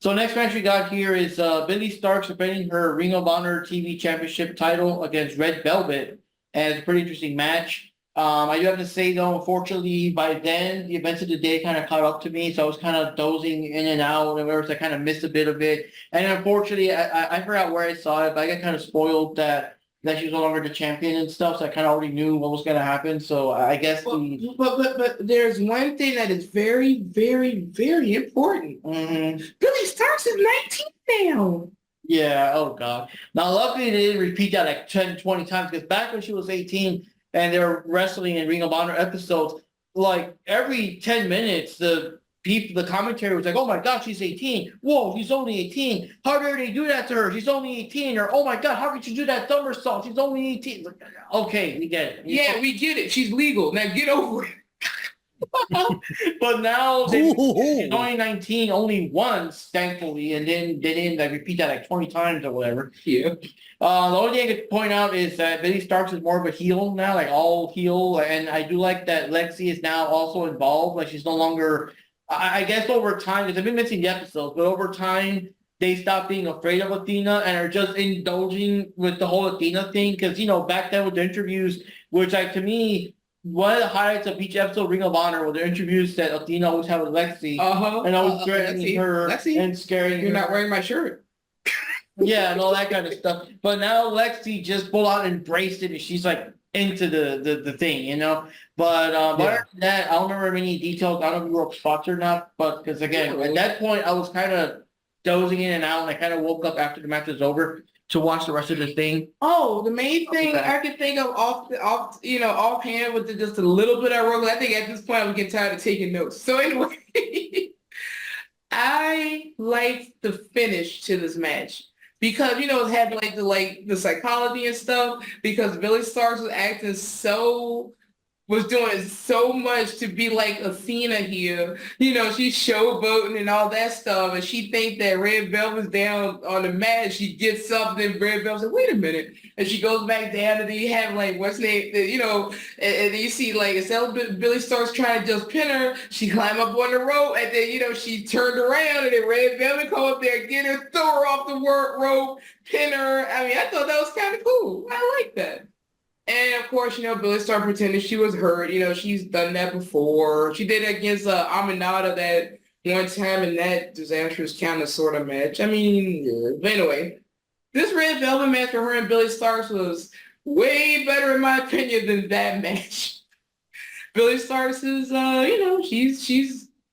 So next match we got here is Billie Starkz defending her Ring of Honor TV Championship title against Red Velvet, and it's a pretty interesting match. I do have to say though, unfortunately, by then the events of the day kind of caught up to me, so I was kind of dozing in and out, and whatever, so I kind of missed a bit of it. And unfortunately, I forgot where I saw it, but I got kind of spoiled that she was no longer the champion and stuff, so I kind of already knew what was going to happen. So I guess but there's one thing that is very, very, very important. Billie Starkz is 19 now. Yeah, oh God. Now, luckily, they didn't repeat that like 10, 20 times, because back when she was 18 and they were wrestling in Ring of Honor episodes, like every 10 minutes, the commentary was like, oh my God, she's 18. Whoa, she's only 18. How dare they do that to her? She's only 18. Or, oh my God, how could you do that somersault? She's only 18. Like, okay, we get it. Yeah, we get it. She's legal. Now get over it. But now she's only 19 only once, thankfully, and then they didn't like repeat that like 20 times or whatever. Yeah. The only thing I could point out is that Billie Starkz is more of a heel now, like all heel, and I do like that Lexi is now also involved. Like she's no longer, I guess over time, because I've been missing the episodes, but over time they stopped being afraid of Athena and are just indulging with the whole Athena thing. Because back then with the interviews, which like to me, one of the highlights of each episode of Ring of Honor were the interviews that Athena always had with Lexi, and always threatening her and scaring her. You're not wearing my shirt. Yeah, and all that kind of stuff. But now Lexi just full out embraced it, and she's like into the thing, But other than that, I don't remember any details. I don't know if you were spots or not, but because again, at that point, I was kind of dozing in and out, and I kind of woke up after the match was over to watch the rest of the thing. Oh, the main thing I could think of offhand with just a little bit I wrote. I think at this point I'm getting tired of taking notes. So anyway, I liked the finish to this match because it had the psychology and stuff. Because Billie Starkz was doing so much to be like Athena here. She's showboating and all that stuff, and she think that Red Velvet's down on the mat. She gets something, Red Velvet's like, wait a minute. And she goes back down, and then you have what's her name, and then you see instead of Billie Starkz trying to just pin her, she climb up on the rope, and then, she turned around, and then Red Velvet come up there, get her, throw her off the rope, pin her. I mean, I thought that was kind of cool. I like that. And of course, Billie Starkz pretended she was hurt. She's done that before. She did it against Aminata that one time in that disastrous kind of sort of match. I mean, yeah. But anyway, this Red Velvet match for her and Billie Starkz was way better in my opinion than that match. Billie Starkz is,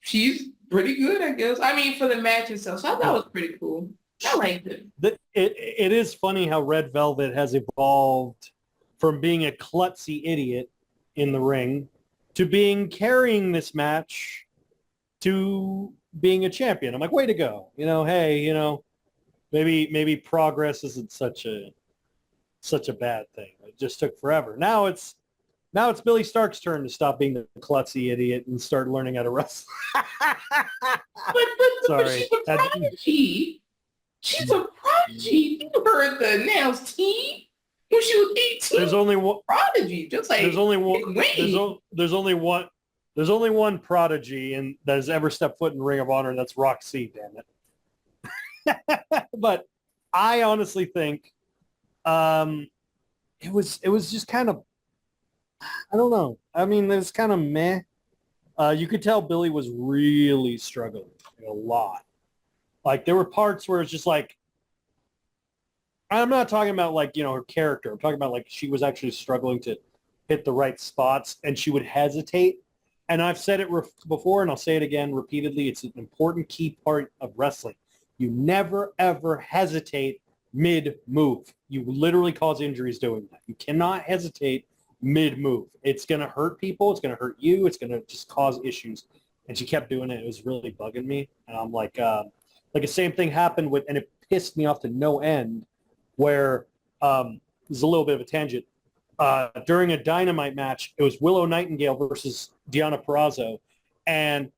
she's pretty good, I guess. I mean, for the match itself. So I thought it was pretty cool. I liked it. It is funny how Red Velvet has evolved from being a klutzy idiot in the ring to carrying this match to being a champion. I'm like, way to go. Hey, maybe progress isn't such a bad thing. It just took forever. Now it's Billie Stark's turn to stop being the klutzy idiot and start learning how to wrestle. but she's a prodigy. She's a prodigy. You heard the announce team. When she was 18, there's only one prodigy. Just like there's only one prodigy and that has ever stepped foot in Ring of Honor, and that's Roxy. Damn it! But I honestly think it was just kind of, I don't know. I mean, it was kind of meh. You could tell Billie was really struggling a lot. Like there were parts where it's just like, I'm not talking about her character. I'm talking about she was actually struggling to hit the right spots, and she would hesitate. And I've said it before, and I'll say it again repeatedly. It's an important key part of wrestling. You never, ever hesitate mid-move. You literally cause injuries doing that. You cannot hesitate mid-move. It's going to hurt people. It's going to hurt you. It's going to just cause issues. And she kept doing it. It was really bugging me. And I'm like the same thing happened and it pissed me off to no end, where this is a little bit of a tangent. During a Dynamite match, it was Willow Nightingale versus Deonna Purrazzo, and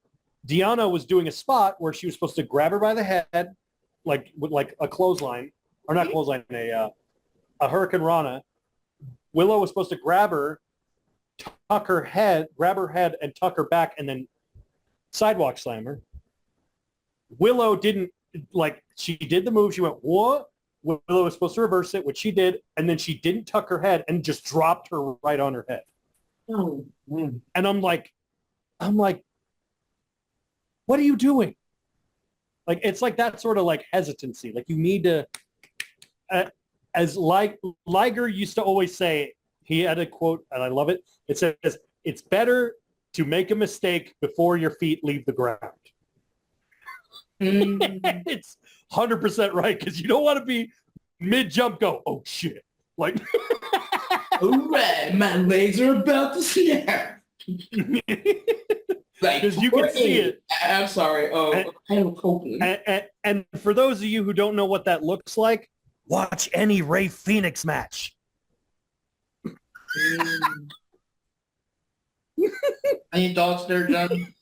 Deonna was doing a spot where she was supposed to grab her by the head, with a clothesline, or not clothesline, a Hurricane Rana. Willow was supposed to grab her head, and tuck her back, and then sidewalk slam her. Willow didn't like she did the move. She went, what? Willow was supposed to reverse it, which she did, and then she didn't tuck her head and just dropped her right on her head. Oh. And I'm like, what are you doing? Like, it's like that sort of like hesitancy. Like you need to, as like Liger used to always say, he had a quote, and I love it. It says, it's better to make a mistake before your feet leave the ground. It's 100% right, because you don't want to be mid-jump go, oh shit. Like, All right, my legs are about to snap. Like, because you can see it. I'm sorry. I am coping. And for those of you who don't know what that looks like, watch any Ray Phoenix match. Any thoughts there, John?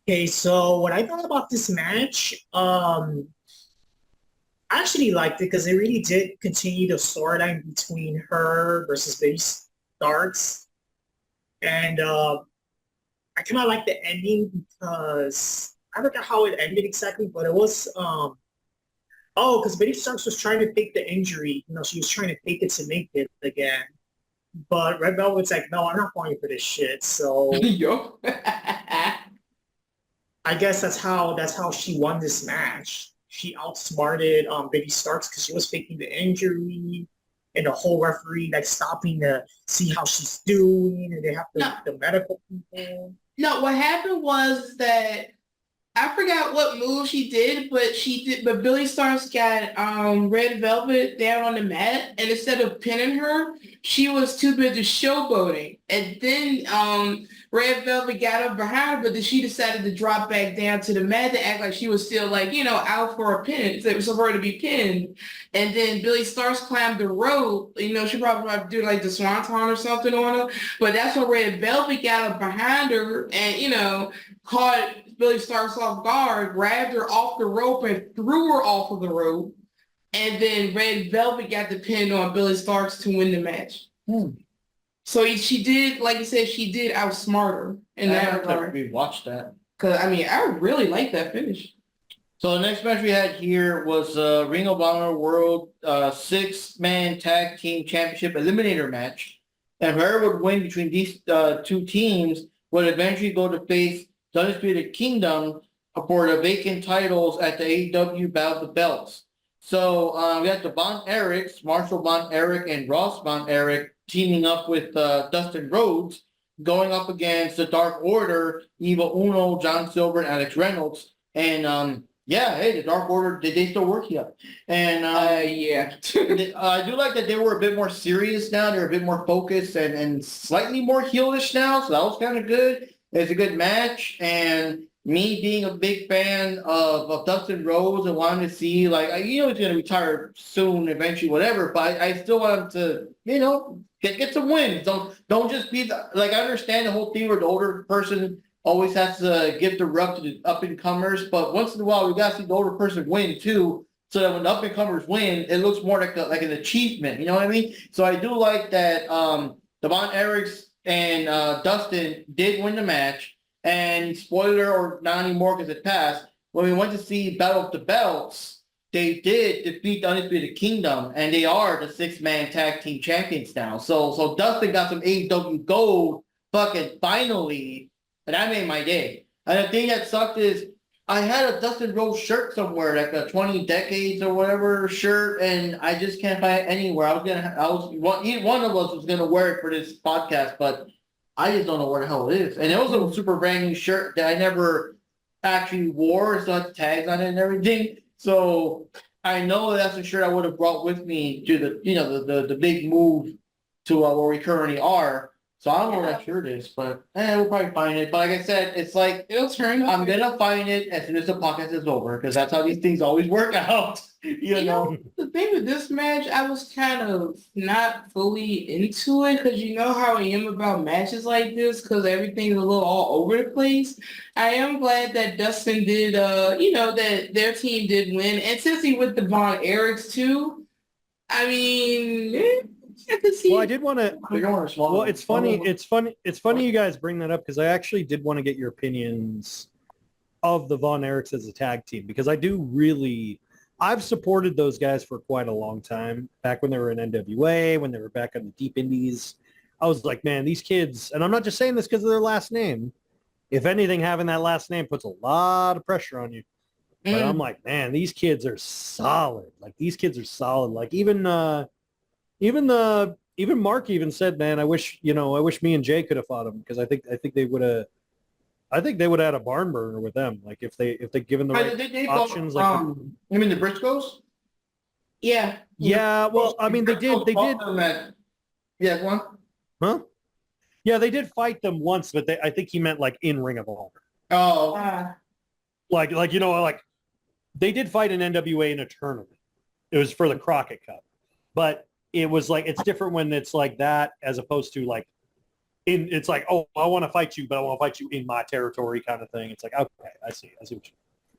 Okay, so what I thought about this match, I actually liked it because it really did continue the storyline between her versus Baby Starks. And I kind of like the ending because I forgot how it ended exactly, but it was, because Baby Starks was trying to fake the injury. You know, she was trying to fake it to make it again. But Red Velvet's like, no, I'm not falling for this shit. So Yo. I guess that's how she won this match. She outsmarted Baby Starks because she was faking the injury, and the whole referee like stopping to see how she's doing, and they have the medical people. No, what happened was that I forgot what move she did, but Billy Starks got Red Velvet down on the mat, and instead of pinning her, she was too busy showboating. And then Red Velvet got up behind her, but then she decided to drop back down to the mat to act like she was still like, out for a pin. So it was for her to be pinned. And then Billy Starks climbed the rope. She probably might do like the swanton or something on her. But that's when Red Velvet got up behind her and, caught Billy Starks off guard, grabbed her off the rope and threw her off of the rope. And then Red Velvet got the pin on Billy Starks to win the match. So she did, like you said, she did outsmart her in that regard. We watched that. Because, I really like that finish. So the next match we had here was Ring of Honor World 6-man Tag Team Championship Eliminator match. And whoever would win between these two teams would eventually go to face the Undisputed Kingdom for the vacant titles at the AEW Battle of the Belts. So we had the Von Erichs, Marshall Von Erich and Ross Von Erich, teaming up with Dustin Rhodes, going up against the Dark Order, Evil Uno, John Silver, and Alex Reynolds. And the Dark Order, they still work here. And yeah. I do like that they were a bit more serious now. They're a bit more focused and slightly more heelish now. So that was kind of good. It's a good match. And me being a big fan of Dustin Rhodes and wanting to see, like, he's going to retire soon, eventually, whatever. But I still want him to, get some wins. Don't just be I understand the whole thing where the older person always has to give the rub to the up-and-comers, but once in a while we got to see the older person win too, so that when the up-and-comers win, it looks more like an achievement. You know what I mean? So I do like that the Von Erichs and Dustin did win the match. And spoiler or not anymore because it passed. When we went to see Battle of the Belts, they did defeat the Undisputed Kingdom, and they are the 6-man tag team champions now. So Dustin got some AEW gold fucking finally, and that made my day. And the thing that sucked is I had a Dustin Rhodes shirt somewhere, like a 20 Decades or whatever shirt, and I just can't find it anywhere. One of us was gonna wear it for this podcast, but I just don't know where the hell it is. And it was a super brand new shirt that I never actually wore. So had tags on it and everything. So I know that's a shirt I would have brought with me to the big move to where we currently are. So I don't know where that shirt is, but we'll probably find it. But like I said, it's like It'll turn up. I'm gonna find it as soon as the podcast is over because that's how these things always work out. You know? The thing with this match, I was kind of not fully into it because you know how I am about matches like this because everything's a little all over the place. I am glad that Dustin did, that their team did win. And since he with the Von Erichs too, I mean, I could see. Well, I did want to. Well, it's funny. Oh. It's funny you guys bring that up because I actually did want to get your opinions of the Von Erichs as a tag team, because I've supported those guys for quite a long time. Back when they were in NWA, when they were back on the deep indies, I was like, man, these kids, and I'm not just saying this because of their last name. If anything, having that last name puts a lot of pressure on you. But I'm like, man, these kids are solid. Like these kids are solid. Like even Mark even said, man, I wish me and Jay could have fought them, because I think they would have. I think they would have had a barn burner with them. Like if they given the right options. You mean the Briscoes? Yeah. Yeah. Well, I mean, they did. Yeah, one. Huh? Yeah, they did fight them once, but I think he meant like in Ring of Honor. Oh. Like they did fight in NWA in a tournament. It was for the Crockett Cup, but it was like it's different when it's like that as opposed to like it's like, oh, I want to fight you, but I want to fight you in my territory kind of thing. It's like, okay, I see what you mean.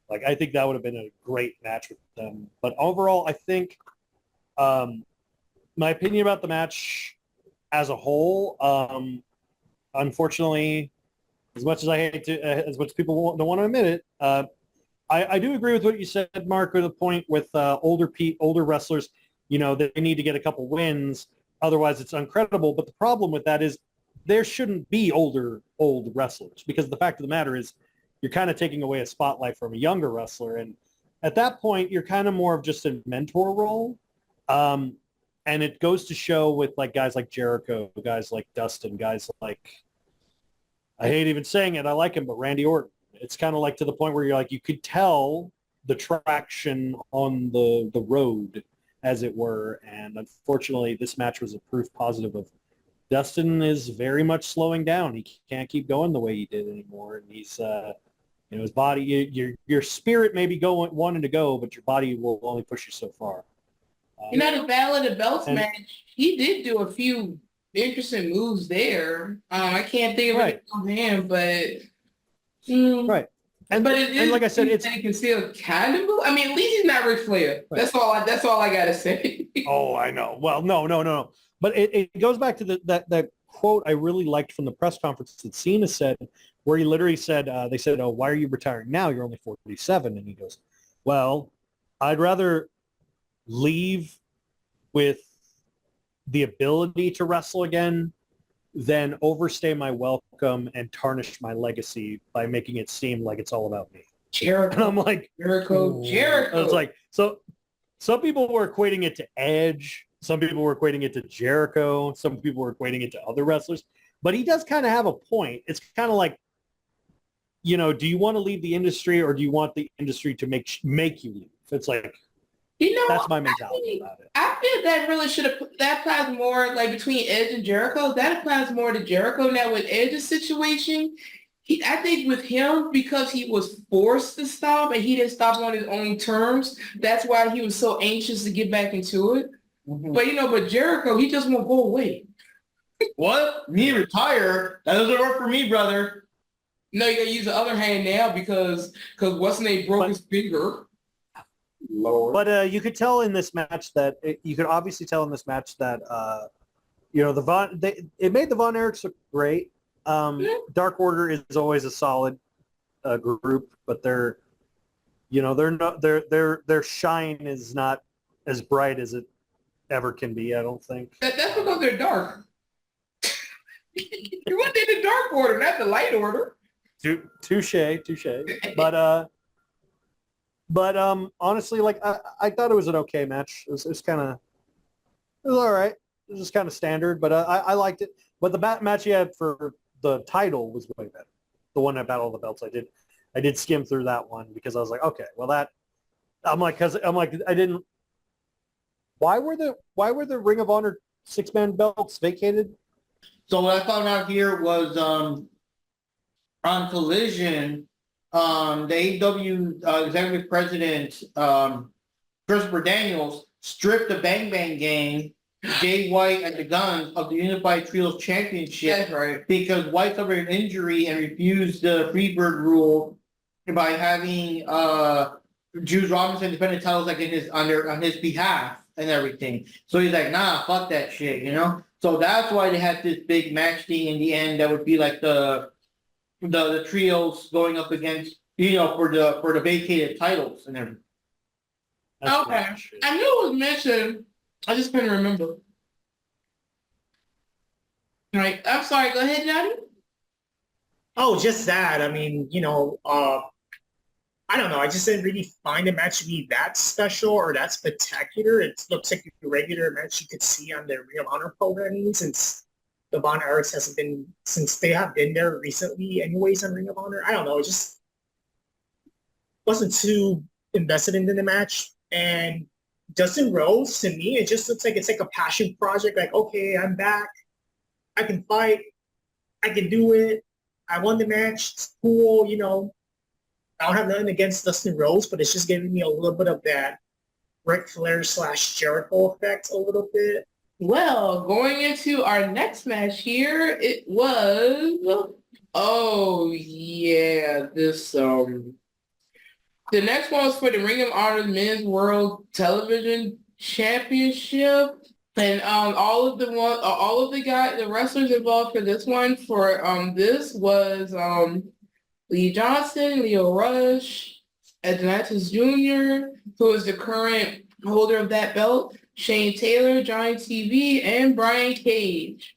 Like I think that would have been a great match with them. But overall, I think my opinion about the match as a whole, unfortunately, as much as I hate to, as much as people don't want to admit it, I do agree with what you said, Mark, with the point with older wrestlers. They need to get a couple wins, otherwise it's uncredible. But the problem with that is there shouldn't be old wrestlers, because the fact of the matter is you're kind of taking away a spotlight from a younger wrestler, and at that point you're kind of more of just a mentor role. And it goes to show with like guys like Jericho, guys like Dustin, guys like, I hate even saying it, I like him, but Randy Orton. It's kind of like to the point where you're like, you could tell the traction on the road, as it were. And unfortunately, this match was a proof positive of Dustin is very much slowing down. He can't keep going the way he did anymore. And he's, his body, your spirit may be wanting to go, but your body will only push you so far. The Battle of the Belts match, he did do a few interesting moves there. I can't think of it on him, but right. And like I said, he can still kind of move. I mean, at least he's not Ric Flair. Right. That's all I gotta say. Oh, I know. Well, no. But it goes back to that quote I really liked from the press conference that Cena said, where he literally said, they said, "Oh, why are you retiring now? You're only 47." And he goes, "Well, I'd rather leave with the ability to wrestle again than overstay my welcome and tarnish my legacy by making it seem like it's all about me." Jericho. And I'm like, Jericho. It's like, so some people were equating it to Edge. Some people were equating it to Jericho. Some people were equating it to other wrestlers. But he does kind of have a point. It's kind of like, do you want to leave the industry, or do you want the industry to make you leave? It's like, that's my mentality about it. I feel that really that applies more like between Edge and Jericho. That applies more to Jericho. Now with Edge's situation, I think with him, because he was forced to stop and he didn't stop on his own terms, that's why he was so anxious to get back into it. Mm-hmm. But Jericho, he just won't go away. What? Me retire? That doesn't work for me, brother. No, you gotta use the other hand now because what's his name broke his finger. Lord. But you could tell in this match that it made the Von Erichs look great. Dark Order is always a solid group, but their shine is not as bright as it ever can be. I don't think. That's because they're dark. You went in the Dark Order, not the Light Order. Touche. But honestly, like I thought it was an okay match. It was all right. It was just kind of standard, but I liked it. But the match he had for the title was way better. The one at Battle of the Belts, I did skim through that one because I was like, okay, well I didn't. Why were the Ring of Honor 6-man belts vacated? So what I found out here was on Collision, the AEW executive president, Christopher Daniels, stripped the Bang Bang Gang, Jay White, and the Guns of the Unified Trios Championship. That's right. Because White suffered an injury and refused the Freebird rule by having Juice Robinson defend the titles like on his behalf and everything. So he's like, nah, fuck that shit, So that's why they had this big match thing in the end that would be like the trios going up against for the vacated titles and everything. That's Okay. bullshit. I knew it was mentioned. I just couldn't remember. Right. I'm sorry. Go ahead, Johnny. Oh, just that. I mean, I don't know. I just didn't really find the match to be that special or that spectacular. It looks like a regular match you could see on the Ring of Honor programming since the Von Erichs hasn't been, since they have been there recently anyways on Ring of Honor. I don't know. It just wasn't too invested in the match. And Dustin Rhodes, to me, it just looks like it's like a passion project. Like, okay, I'm back. I can fight. I can do it. I won the match. It's cool, I don't have nothing against Dustin Rhodes, but it's just giving me a little bit of that Ric Flair / Jericho effect a little bit. Well, going into our next match here, it was, oh yeah, the next one was for the Ring of Honor Men's World Television Championship. And all of the wrestlers involved for this one this was Lee Johnson, Leo Rush, Atlantis Jr., who is the current holder of that belt, Shane Taylor, Johnny TV, and Brian Cage.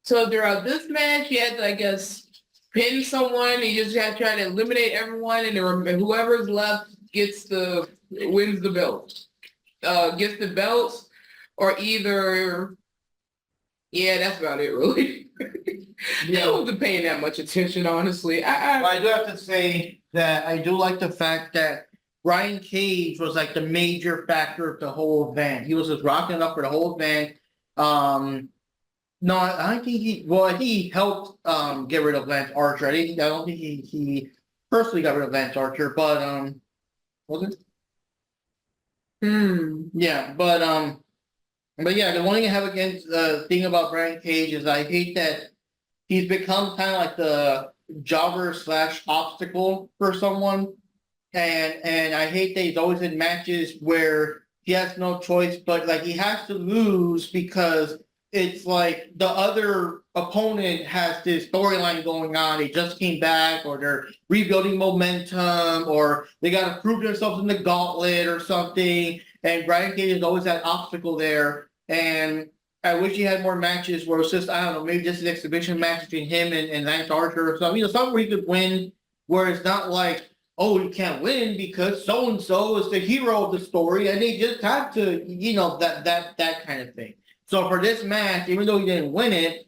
So throughout this match, you had to, I guess, pin someone. You just had to try to eliminate everyone, and whoever's left wins the belt. Gets the belts, or either, yeah, that's about it, really. I wasn't paying that much attention, honestly. I do have to say that I do like the fact that Brian Cage was like the major factor of the whole event. He was just rocking it up for the whole event. No, I think he helped get rid of Lance Archer. I don't think he personally got rid of Lance Archer, but was it? Yeah, but yeah, the one thing I have against the thing about Brian Cage is I hate that he's become kind of like the jobber / obstacle for someone. And I hate that he's always in matches where he has no choice, but like he has to lose because it's like the other opponent has this storyline going on. They just came back, or they're rebuilding momentum, or they got to prove themselves in the gauntlet or something. And Brian Cage is always that obstacle there. And I wish he had more matches where it's just, I don't know, maybe just an exhibition match between him and Lance Archer or something. Something where he could win, where it's not like, oh, he can't win because so-and-so is the hero of the story, and they just had to, that kind of thing. So for this match, even though he didn't win it,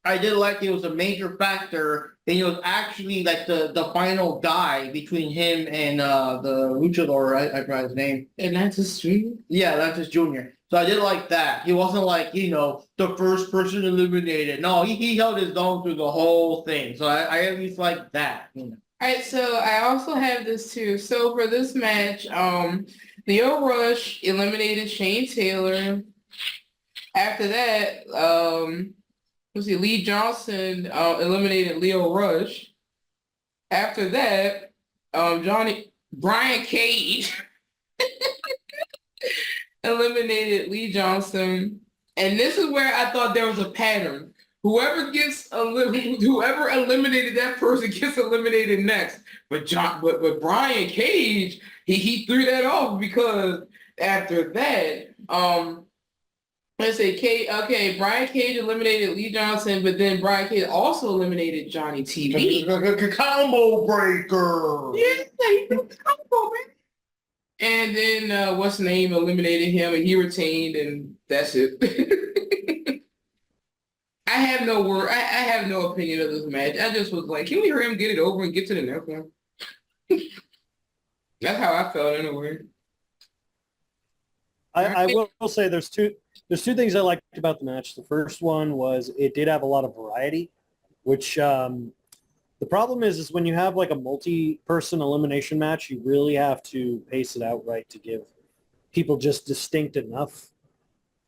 I did like it was a major factor, and he was actually like the final guy between him and the luchador, I forgot his name. Atlantis Jr.? Yeah, Atlantis Jr. So I did like that. He wasn't like, the first person eliminated. No, he held his own through the whole thing. So I at least like that, All right, so I also have this too. So for this match, Leo Rush eliminated Shane Taylor. After that, Lee Johnson eliminated Leo Rush. After that, Brian Cage eliminated Lee Johnson. And this is where I thought there was a pattern. Whoever eliminated that person gets eliminated next. But Brian Cage, he threw that off because after that, let's say Brian Cage eliminated Lee Johnson, but then Brian Cage also eliminated Johnny TV. Combo breaker. Yeah, he did the combo, man. And then what's the name eliminated him, and he retained, and that's it. I have no word. I have no opinion of this match. I just was like, can we hear him get it over and get to the next one? That's how I felt anyway. I will say there's two things I liked about the match. The first one was it did have a lot of variety, which the problem is when you have like a multi-person elimination match, you really have to pace it out right to give people just distinct enough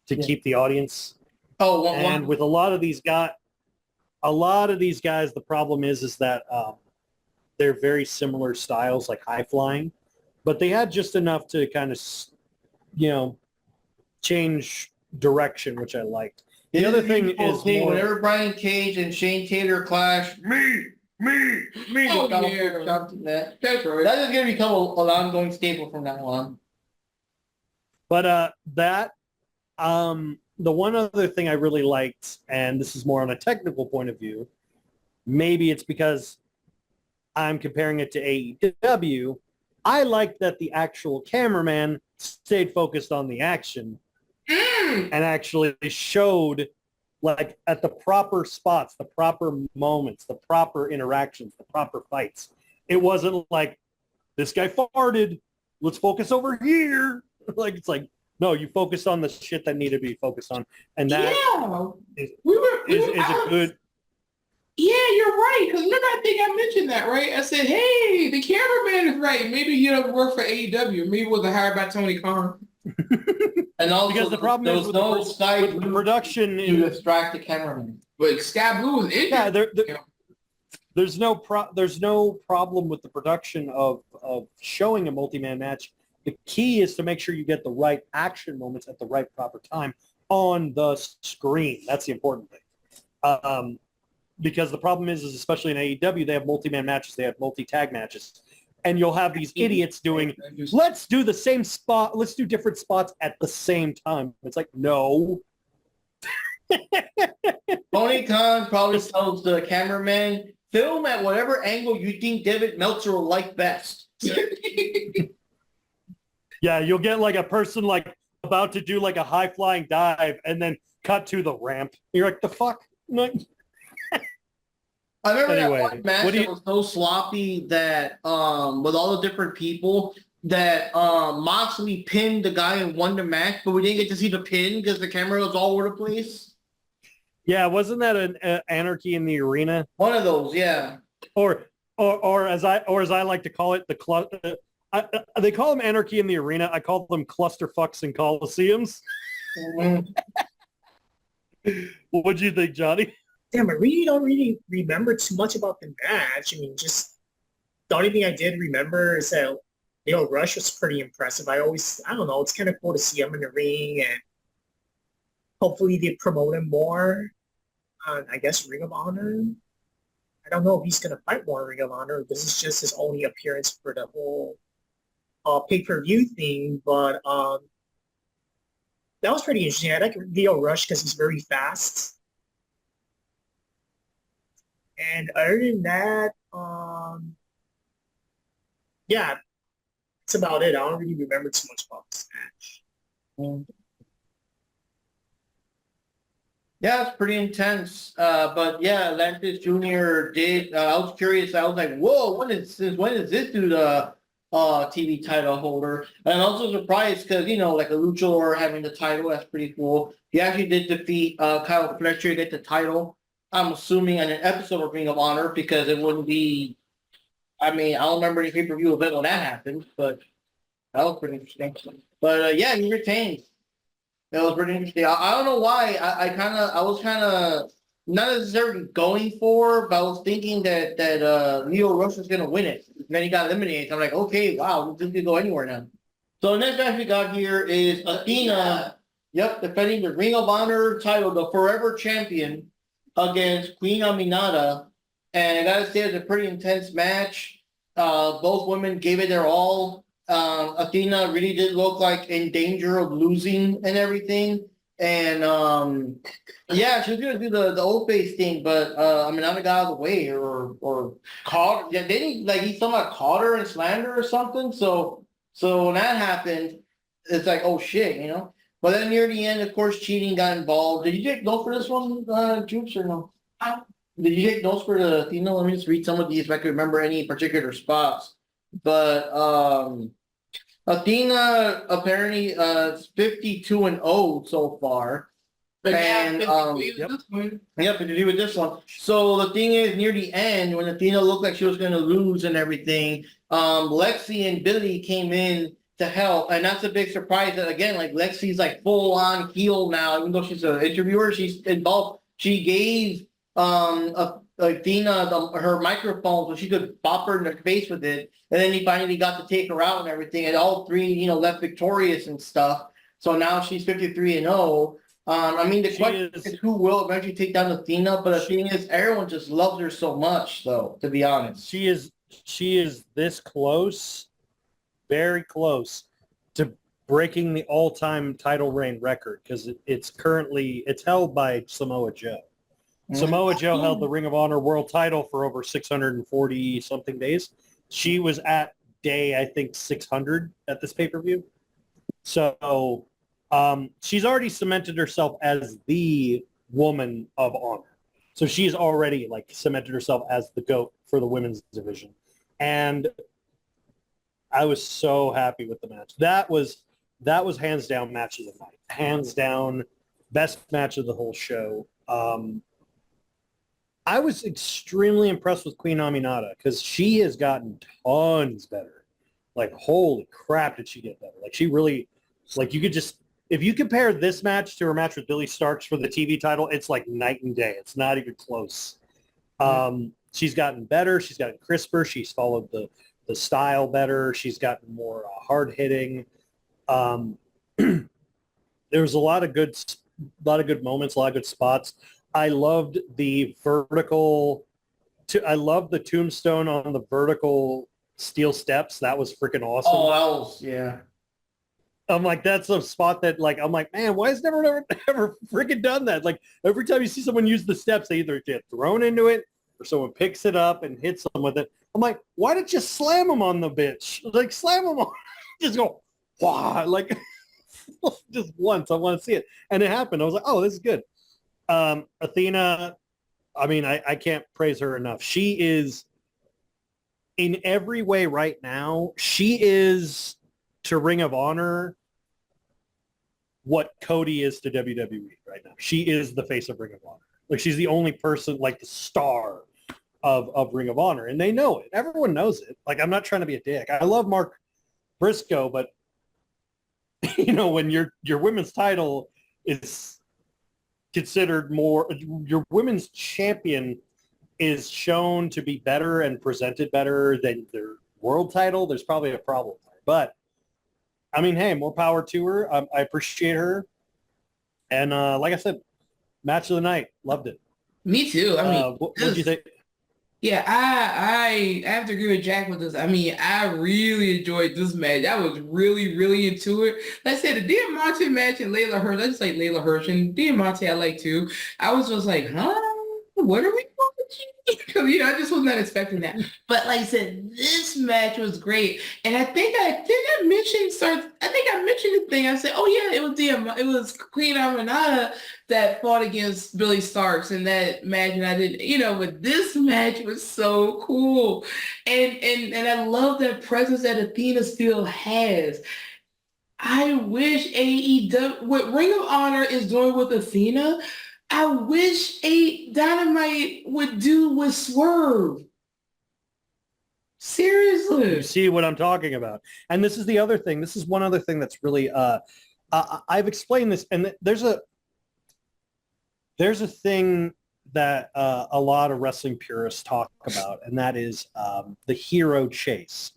to keep the audience. With a lot of these guys, the problem is that they're very similar styles, like high flying, but they had just enough to kind of, change direction, which I liked. The other thing is whenever Brian Cage and Shane Taylor clash, me me. Oh, Donald yeah. Trump shouting that. That's right. That is going to become an ongoing staple from now on. But the one other thing I really liked, and this is more on a technical point of view, maybe it's because I'm comparing it to AEW, I like that the actual cameraman stayed focused on the action and actually showed like at the proper spots, the proper moments, the proper interactions, the proper fights. It wasn't like, this guy farted, let's focus over here. Like, it's like, no, you focused on the shit that needed to be focused on. And that is a good... Yeah, you're right. Because remember, I think I mentioned that, right? I said, hey, the cameraman is right. Maybe you don't work for AEW. Maybe it wasn't hired by Tony Khan. And also, Because the problem is with the production to distract the cameraman. But Sky Blue is injured. Yeah, there's no problem with the production of showing a multi-man match. The key is to make sure you get the right action moments at the right proper time on the screen. That's the important thing. Because the problem is especially in AEW, they have multi-man matches, they have multi-tag matches. And you'll have these idiots doing, let's do the same spot, let's do different spots at the same time. It's like, no. Tony Khan probably tells the cameraman, film at whatever angle you think David Meltzer will like best. Yeah, you'll get like a person like about to do like a high flying dive and then cut to the ramp. You're like, the fuck? No. I remember Anyway, that one match that was so sloppy that with all the different people that Moxley pinned the guy and won the match, but we didn't get to see the pin because the camera was all over the place. Yeah, wasn't that an Anarchy in the Arena? One of those, yeah. Or as I like to call it, they call them Anarchy in the Arena. I call them clusterfucks in coliseums. Mm-hmm. What'd you think, Johnny? Damn, I really don't remember too much about the match. I mean, just the only thing I did remember is that Rush was pretty impressive. I don't know, it's kind of cool to see him in the ring, and hopefully they promote him more on, I guess, Ring of Honor. I don't know if he's going to fight more Ring of Honor. This is just his only appearance for the whole pay-per-view thing, but that was pretty interesting. I like Lio Rush because he's very fast. And other than that, yeah, that's about it. I don't really remember too much about this match. Yeah, it's pretty intense. But yeah, Atlantis Jr. did. I was curious. I was like, whoa, when is this dude TV title holder? And I'm also surprised because, like a luchador having the title, that's pretty cool. He actually did defeat Kyle Fletcher to get the title. I'm assuming on an episode of Ring of Honor because it wouldn't be. I mean, I don't remember any pay-per-view event when that happened, but that was pretty interesting. But yeah, he retained. It was pretty interesting. I don't know why. I was kind of not necessarily going for, but I was thinking that Lio Rush was going to win it. And then he got eliminated. I'm like, okay, wow, this could go anywhere now. So the next match we got here is Athena, defending the Ring of Honor title, the Forever Champion, against Queen Aminata. And I got to say, it was a pretty intense match. Both women gave it their all. Athena really did look like in danger of losing and everything. And yeah, she was gonna do the old face thing, but Aminata got out of the way or caught. Yeah, he somehow caught her and slammed her or something. So when that happened, it's like, oh shit, But then near the end, of course, cheating got involved. Did you take notes for this one, Jupes, or no? Did you take notes for the Athena? Let me just read some of these if I can remember any particular spots. But Athena apparently is 52-0 so far. And to do with this one. So the thing is, near the end, when Athena looked like she was going to lose and everything, Lexi and Billy came in to help, and that's a big surprise. That again, like Lexi's like full on heel now, even though she's an interviewer, she's involved. She gave Athena her microphone so she could bop her in the face with it, and then he finally got to take her out and everything, and all three left victorious and stuff. So now she's 53-0. I mean, the She question is- is who will eventually take down Athena, but the thing is, everyone just loves her so much, though, to be honest. She is this close, very close to breaking the all-time title reign record because it's held by Samoa Joe. Samoa Joe held the Ring of Honor World Title for over 640 something days. She was at day, I think, 600 at this pay-per-view. So she's already cemented herself as the woman of honor. So she's already like cemented herself as the GOAT for the women's division. And I was so happy with the match. That was hands down match of the night. Hands down best match of the whole show. I was extremely impressed with Queen Aminata because she has gotten tons better. Like, holy crap, did she get better? Like, she really, like, you could just, if you compare this match to her match with Billy Starks for the TV title, it's like night and day. It's not even close. She's gotten better. She's gotten crisper. She's followed the style better. She's gotten more hard hitting. There was a lot of good moments, a lot of good spots. I loved the I loved the tombstone on the vertical steel steps. That was freaking awesome. Oh, that was, yeah. I'm like, that's a spot that, like, I'm like, man, why has never freaking done that? Like, every time you see someone use the steps, they either get thrown into it or someone picks it up and hits them with it. I'm like, why don't you slam them on the bitch? Like, slam them on. Just go, wow. Like, just once. I want to see it. And it happened. I was like, oh, this is good. Athena, I mean, I can't praise her enough. She is, in every way right now, she is to Ring of Honor what Cody is to WWE right now. She is the face of Ring of Honor. Like, she's the only person, like the star of Ring of Honor, and they know it. Everyone knows it. Like, I'm not trying to be a dick. I love Mark Briscoe, but you know, when your women's title is considered more, your women's champion is shown to be better and presented better than their world title, there's probably a problem there. But I mean, hey, more power to her. I appreciate her. And like I said, match of the night, loved it. Me too. I mean, what did you think? yeah, I have to agree with Jack with this. I mean, I really enjoyed this match. I was really, really into it. Like I said, the Diamante match and Layla Hirsch, I just like Layla Hirsch and Diamante I like too. I was just like, huh? What are we doing? Because, you know, I just was not expecting that. But like I said, this match was great. And I think I mentioned the thing. I said, oh yeah, it was Queen Aminata that fought against Billy Starks in that match. And I didn't, you know, but this match was so cool. And I love that presence that Athena still has. I wish AEW, what Ring of Honor is doing with Athena, I wish Dynamite would do with Swerve. Seriously. You see what I'm talking about. And this is the other thing. This is one other thing that's really, I've explained this, and there's a thing that a lot of wrestling purists talk about, and that is the hero chase.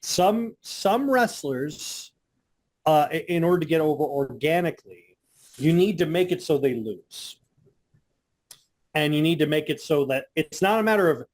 Some wrestlers, in order to get over organically, you need to make it so they lose. And you need to make it so that it's not a matter of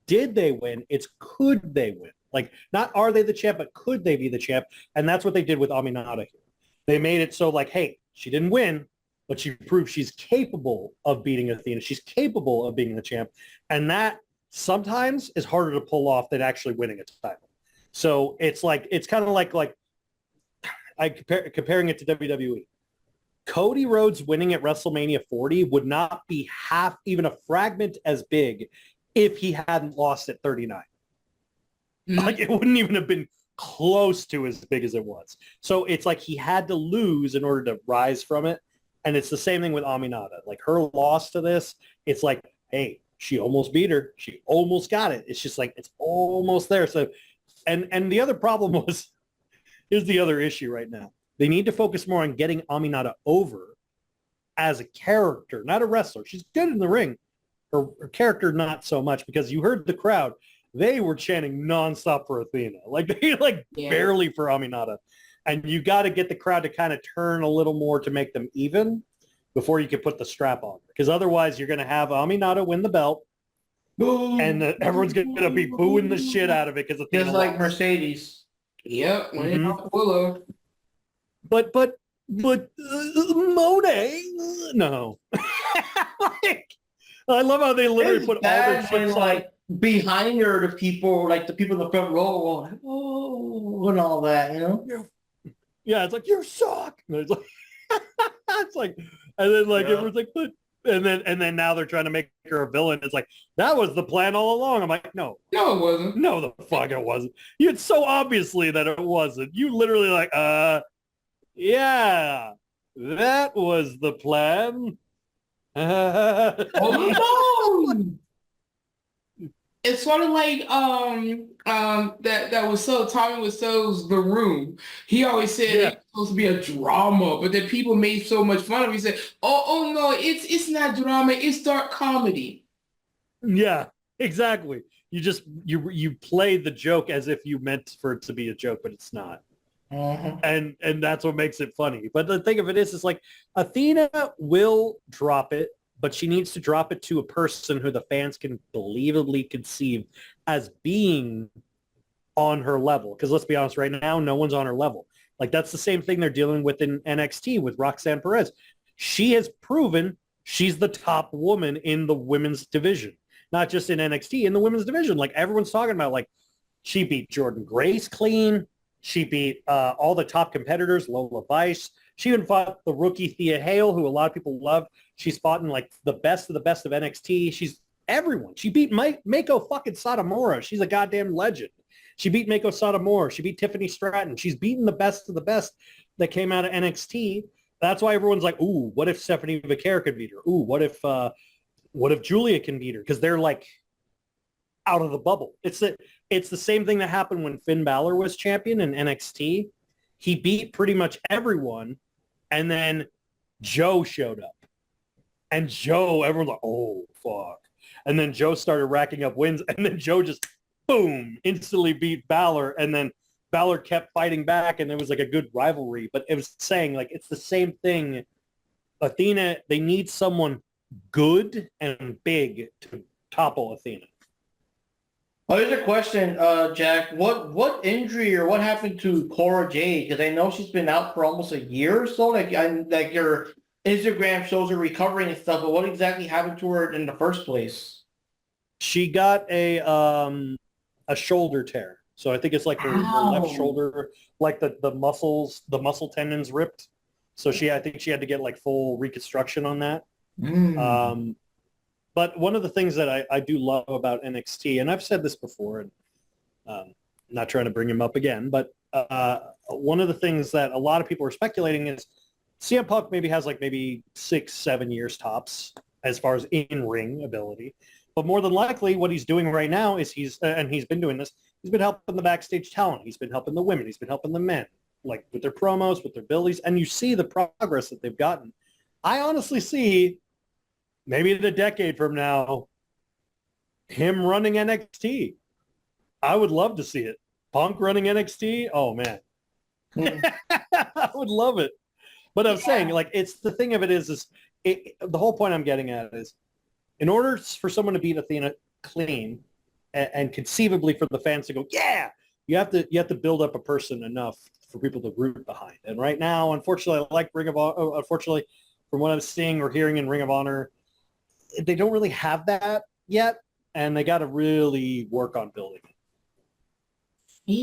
did they win, it's could they win. Like, not are they the champ, but could they be the champ? And that's what they did with Aminata here. They made it so like, hey, she didn't win, but she proved she's capable of beating Athena. She's capable of being the champ. And that sometimes is harder to pull off than actually winning a title. So it's like, it's kind of like comparing it to WWE. Cody Rhodes winning at WrestleMania 40 would not be half, even a fragment as big if he hadn't lost at 39. Mm-hmm. Like, it wouldn't even have been close to as big as it was. So it's like he had to lose in order to rise from it. And it's the same thing with Aminata. Like, her loss to this, it's like, hey, she almost beat her. She almost got it. It's just like, it's almost there. So, and the other problem was, here's the other issue right now. They need to focus more on getting Aminata over as a character, not a wrestler. She's good in the ring. Her character, not so much, because you heard the crowd. They were chanting nonstop for Athena. Like, they barely for Aminata. And you got to get the crowd to kind of turn a little more to make them even, before you could put the strap on. Because otherwise you're going to have Aminata win the belt and everyone's going to be booing the shit out of it because Just like Mercedes. Yep, when it out Willow. But Monet, no. Like, I love how they literally put all their chips like behind her, the people, like the people in the front row, were like, oh, and all that, you know? Yeah, it's like, you suck. And it's like, it's like, and then like everyone's like, but, and then now they're trying to make her a villain. It's like, that was the plan all along. I'm like, no, it wasn't. No, the fuck it wasn't. It's so obviously that it wasn't. You literally like, yeah, that was the plan. Oh no! It's sort of like that was so Tommy Wiseau's The Room. He always said it's supposed to be a drama, but then people made so much fun of it. He said, "Oh no, it's not drama. It's dark comedy." Yeah, exactly. You play the joke as if you meant for it to be a joke, but it's not. And that's what makes it funny. But the thing of it is like Athena will drop it, but she needs to drop it to a person who the fans can believably conceive as being on her level. Because let's be honest, right now, no one's on her level. Like that's the same thing they're dealing with in NXT with Roxanne Perez. She has proven she's the top woman in the women's division, not just in NXT, in the women's division. Like everyone's talking about, like she beat Jordan Grace clean. She beat all the top competitors, Lola Vice. She even fought the rookie Thea Hale, who a lot of people love. She's fought in like the best of NXT. She's everyone. She beat Mako fucking Satomura. She's a goddamn legend. She beat Mako Satomura. She beat Tiffany Stratton. She's beaten the best of the best that came out of NXT. That's why everyone's like, ooh, what if Stephanie Vaquer could beat her? Ooh, what if Julia can beat her? Because they're like out of the bubble. It's the same thing that happened when Finn Balor was champion in NXT. He beat pretty much everyone, and then Joe showed up. And Joe, everyone's like, oh, fuck. And then Joe started racking up wins, and then Joe just, boom, instantly beat Balor, and then Balor kept fighting back, and it was like a good rivalry. But it was saying, like, it's the same thing. Athena, they need someone good and big to topple Athena. Oh, here's a question, Jack. What injury or what happened to Cora Jade? Because I know she's been out for almost a year or so. Like your Instagram shows her recovering and stuff. But what exactly happened to her in the first place? She got a shoulder tear. So I think it's like her left shoulder, like the muscle tendons ripped. So I think she had to get like full reconstruction on that. But one of the things that I do love about NXT, and I've said this before, and not trying to bring him up again, but one of the things that a lot of people are speculating is CM Punk has maybe 6-7 years tops as far as in-ring ability. But more than likely, what he's doing right now is he's been doing this. He's been helping the backstage talent. He's been helping the women. He's been helping the men, like with their promos, with their abilities, and you see the progress that they've gotten. I honestly see, maybe in a decade from now, him running NXT. I would love to see it. Punk running NXT? Oh, man. I would love it. But I'm saying, like, it's the thing of it is the whole point I'm getting at is, in order for someone to beat Athena clean and conceivably for the fans to go, yeah, you have to build up a person enough for people to root behind. And right now, unfortunately, I like Ring of Honor. Unfortunately, from what I'm seeing or hearing in Ring of Honor, they don't really have that yet, and they got to really work on building it.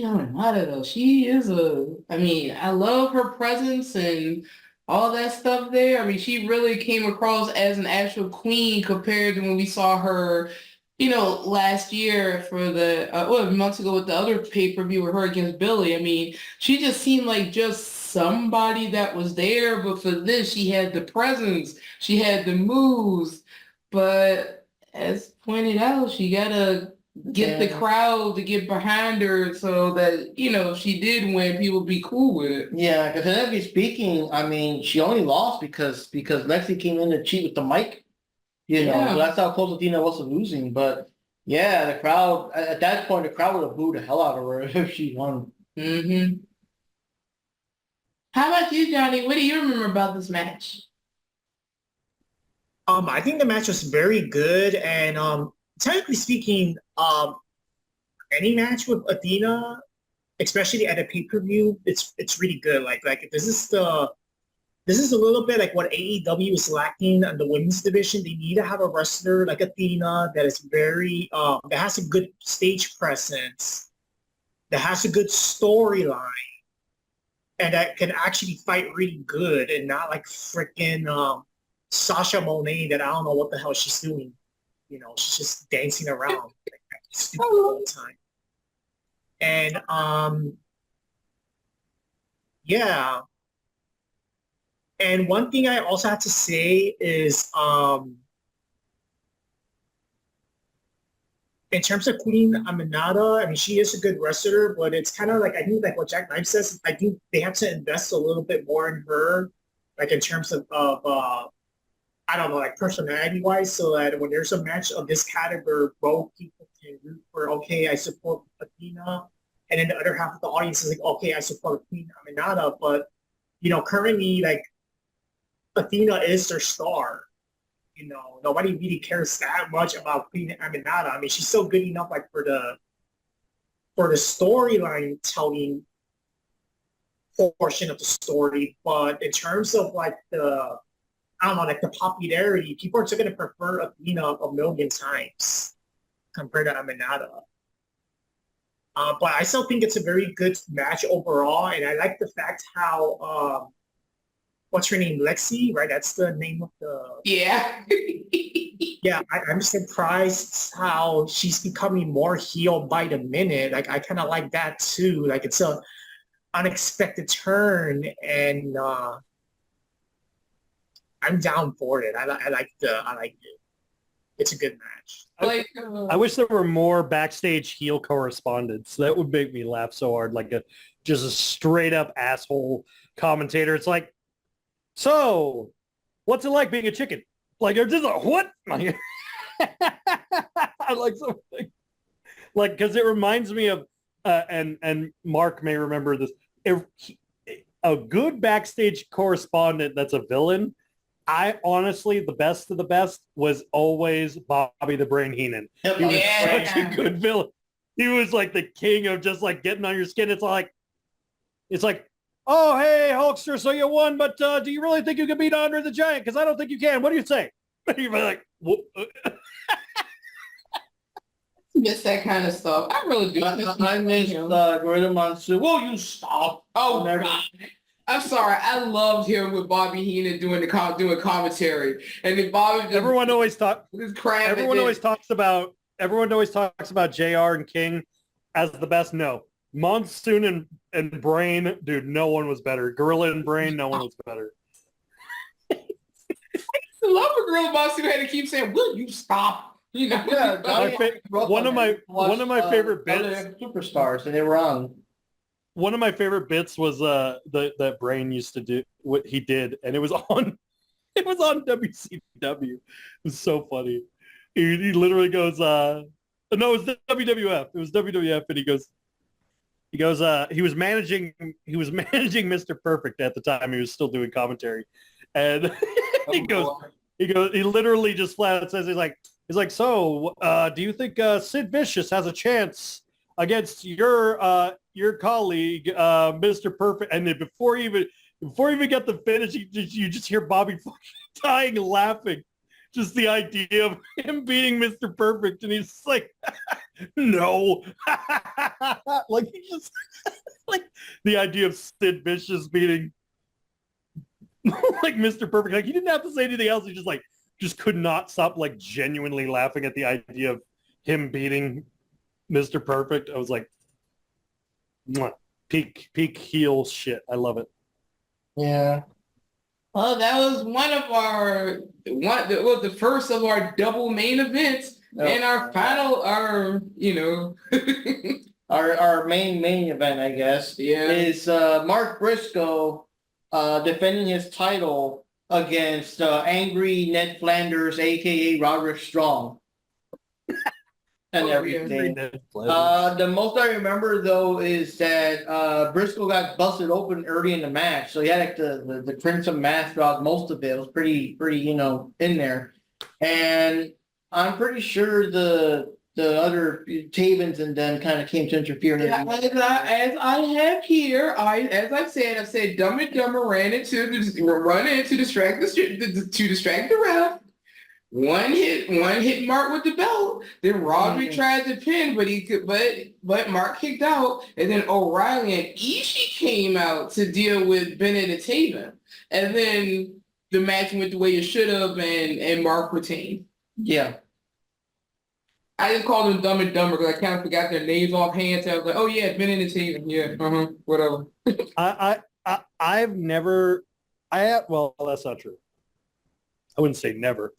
Aminata though, she is I love her presence and all that stuff there. I mean, she really came across as an actual queen compared to when we saw her, last year for months ago with the other pay-per-view with her against Billy. I mean, she just seemed like just somebody that was there, but for this, she had the presence, she had the moves, but as pointed out, she gotta get the crowd to get behind her so that, if she did win, people would be cool with it. Yeah, because technically speaking, I mean, she only lost because Lexi came in to cheat with the mic. So that's how close Athena was to losing. But yeah, the crowd at that point, the crowd would have booed the hell out of her if she won. Mm-hmm. How about you, Johnny? What do you remember about this match? I think the match was very good, and technically speaking, any match with Athena, especially at a pay-per-view, it's really good. Like this is a little bit like what AEW is lacking in the women's division. They need to have a wrestler like Athena that is very that has a good stage presence, that has a good storyline, and that can actually fight really good and not like freaking Sasha Monet that I don't know what the hell she's doing. You know, she's just dancing around like stupid all the time. And yeah. And one thing I also have to say is in terms of Queen Aminata, I mean, she is a good wrestler, but it's kind of like, I think like what Jack Knife says, I think they have to invest a little bit more in her, like in terms of I don't know, like personality wise, so that when there's a match of this caliber, both people can root for, okay, I support Athena, and then the other half of the audience is like, okay, I support Queen Aminata, but you know, currently like Athena is their star. You know, nobody really cares that much about Queen Aminata. I mean, she's so good enough like for the storyline telling portion of the story, but in terms of like the I don't know, like the popularity, people are still gonna prefer Athena a million times compared to Aminata. But I still think it's a very good match overall, and I like the fact how what's her name, Lexi, right? That's the name of the Yeah. yeah. I'm surprised how she's becoming more heel by the minute. Like I kind of like that too. Like it's a unexpected turn, and I'm down for it. I like it. It's a good match. Like I wish there were more backstage heel correspondence. That would make me laugh so hard. Like just a straight up asshole commentator. It's like, so what's it like being a chicken? Like, they're just like, what? Like, I like something like, because it reminds me of, and Mark may remember this. A good backstage correspondent that's a villain. I honestly, the best of the best was always Bobby the Brain Heenan. Yep. He was Yeah. such a good villain. He was like the king of just like getting on your skin. It's like, oh, hey, Hulkster, so you won, but do you really think you can beat Andre the Giant? Because I don't think you can. What do you say? You'd be like, miss that kind of stuff. I really do. I miss Gorilla Monsoon. Will you stop? Oh God. I'm sorry. I loved him with Bobby Heenan doing commentary, and then Bobby just everyone always talks about JR and King as the best. No, Monsoon and Brain, dude, no one was better. Gorilla and Brain, no one was better. I love a Gorilla Monsoon had to keep saying, "Will you stop?" You know. Yeah, one of my favorite bits. Superstars, and they were on. One of my favorite bits was that Brain used to do what he did, and it was on WCW. It was so funny. He literally goes, no, it was WWF. It was WWF, and he was managing Mr. Perfect at the time. He was still doing commentary, and he literally just flat out says, he's like, so do you think Sid Vicious has a chance against your colleague, Mr. Perfect? And then before you even get the finish, you just hear Bobby fucking dying laughing. Just the idea of him beating Mr. Perfect, and he's like, no. Like, he just like the idea of Sid Vicious beating like Mr. Perfect. Like, he didn't have to say anything else. He just could not stop like genuinely laughing at the idea of him beating Mr. Perfect. I was like, mwah, peak heel shit. I love it. Yeah. Well, that was the first of our double main events, and our final, our main event, I guess, is Mark Briscoe defending his title against Angry Ned Flanders, aka Roderick Strong. and Oh, yeah. everything. Pleasure. The most I remember though is that Briscoe got busted open early in the match, so he had like the crimson mask throughout most of it. It was pretty in there, and I'm pretty sure the other Tavens and them kind of came to interfere. Yeah, as I have here, as I've said, Dumb and Dumber run in to distract the ref. One hit Mark with the belt. Then Roderick tried to pin, but Mark kicked out. And then O'Reilly and Ishii came out to deal with Bennett and Taven. And then the match went the way it should have, and Mark retained. Yeah. I just called them Dumb and Dumber because I kind of forgot their names offhand. So I was like, oh yeah, Bennett and Taven. Yeah, whatever. Well, that's not true. I wouldn't say never.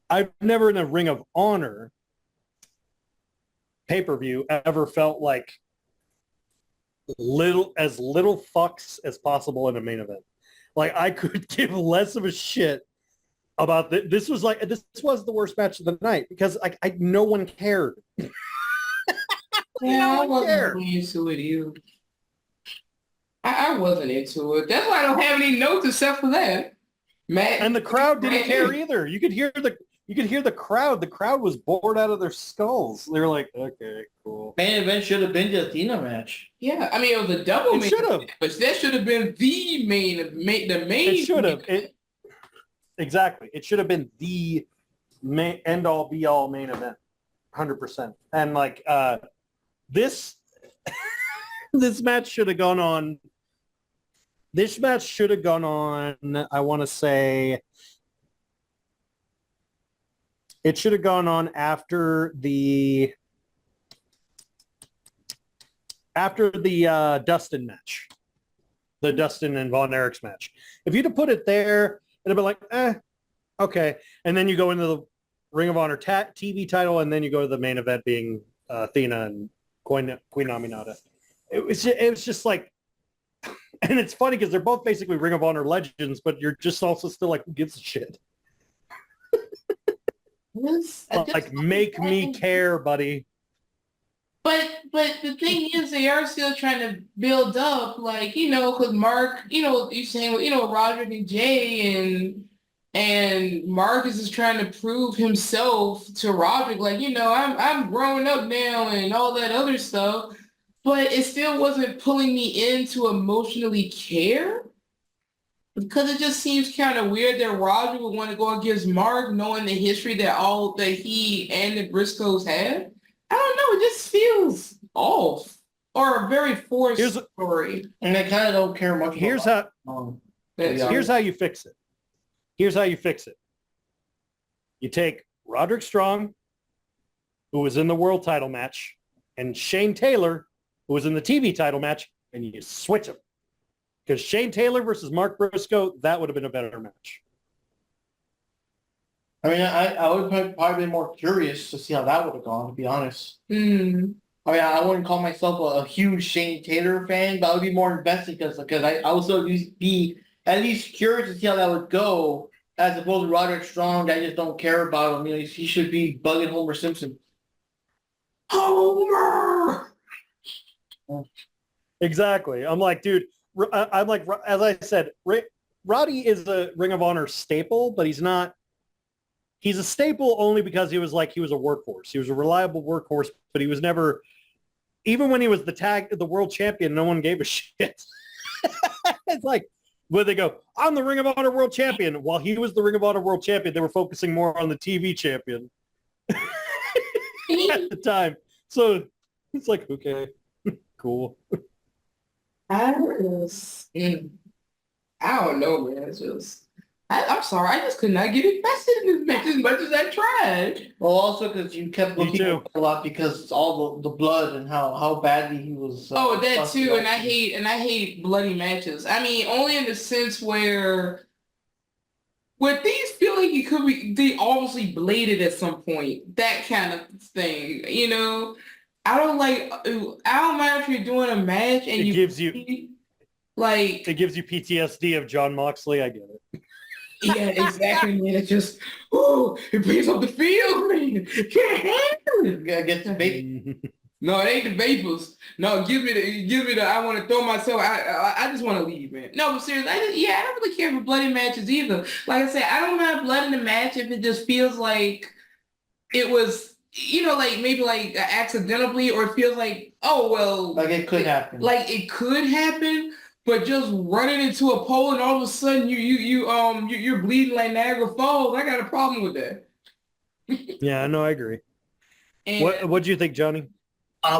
I've never in a Ring of Honor pay-per-view ever felt like little fucks as possible in a main event. Like I could give less of a shit about this was the worst match of the night because no one cared. Yeah, I wasn't cared. really into it either. I wasn't into it. That's why I don't have any notes except for that. Matt And the crowd didn't care either. You could hear the crowd. The crowd was bored out of their skulls. They were like, okay, cool. Main event should have been the Athena match. Yeah, I mean it was a double It main should have. event, but that should have been the main. It should have. Exactly. It should have been the end all be all main event. 100%. And like this this match should have gone on. This match should have gone on, I want to say, it should have gone on after the Dustin match, the Dustin and Von Erichs match. If you'd have put it there, it'd have been like, okay. And then you go into the Ring of Honor TV title, and then you go to the main event being Athena and Queen Aminata. It was just like, and it's funny because they're both basically Ring of Honor legends, but you're just also still like, who gives a shit? Like, make me care, buddy. But the thing is, they are still trying to build up, like, because Mark, you're saying, Roderick and Jay and Mark is just trying to prove himself to Roderick, like, I'm growing up now and all that other stuff. But it still wasn't pulling me in to emotionally care. Because it just seems kind of weird that Roger would want to go against Mark, knowing the history that he and the Briscoes had. I don't know. It just feels off or a very forced story. And I kind of don't care much. Here's how you fix it. Here's how you fix it. You take Roderick Strong, who was in the world title match, and Shane Taylor, who was in the TV title match, and you switch them. Because Shane Taylor versus Mark Briscoe, that would have been a better match. I mean, I would probably be more curious to see how that would have gone, to be honest. I mean, I wouldn't call myself a huge Shane Taylor fan, but I would be more invested because I would still be at least curious to see how that would go, as opposed to Roderick Strong, that I just don't care about him. He should be bugging Homer Simpson. Homer! Exactly. I'm like, dude, I'm like, as I said, Roddy is a Ring of Honor staple, but he's not. He's a staple only because he was a workhorse. He was a reliable workhorse, but he was never, even when he was the world champion, no one gave a shit. It's like, where they go, I'm the Ring of Honor world champion. While he was the Ring of Honor world champion, they were focusing more on the TV champion at the time. So it's like, okay, cool. I don't know, man. It's just, I'm sorry. I just could not get invested in this match as much as I tried. Well, also because you kept looking at it a lot because all the blood and how badly he was. That too, and I hate bloody matches. I mean, only in the sense where these feel like they obviously bladed at some point. That kind of thing, I don't mind if you're doing a match and it gives you PTSD of John Moxley. I get it. Yeah, exactly, man. It just, it brings up the feels, man. Can't handle Against the baby. No, it ain't the vapors. No, give me the. I want to throw myself. I just want to leave, man. No, but seriously, I don't really care for bloody matches either. Like I said, I don't mind blood in the match if it just feels like it was, like maybe like accidentally, or it feels like, oh well, Like it could happen. Like it could happen, but just running into a pole and all of a sudden you're bleeding like Niagara Falls. I got a problem with that. Yeah, no, I agree. And What do you think, Johnny?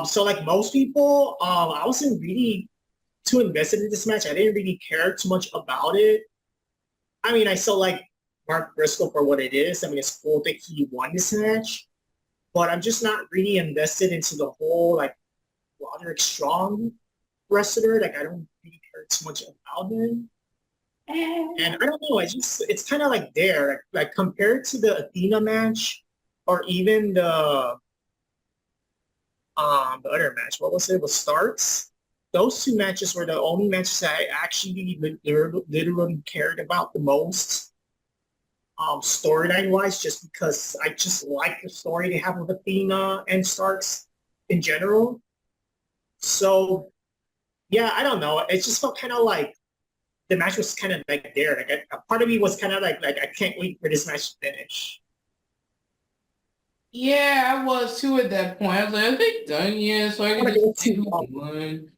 So like most people, I wasn't really too invested in this match. I didn't really care too much about it. I mean, I still like Mark Briscoe for what it is. I mean, it's cool that he won this match, but I'm just not really invested into the whole like Roderick Strong wrestler. Like I don't really care too much about him. And I don't know. It's kind of like there, like compared to the Athena match, or even the other match. What was it? It was Starks. Those two matches were the only matches I actually literally cared about the most, storyline wise, just because I just like the story they have with Athena and Starks in general. So yeah, I don't know. It just felt kind of like the match was kind of like there. Like a part of me was kind of like I can't wait for this match to finish. yeah, I was too at that point. I was like, are they done yet? So I can just see who won.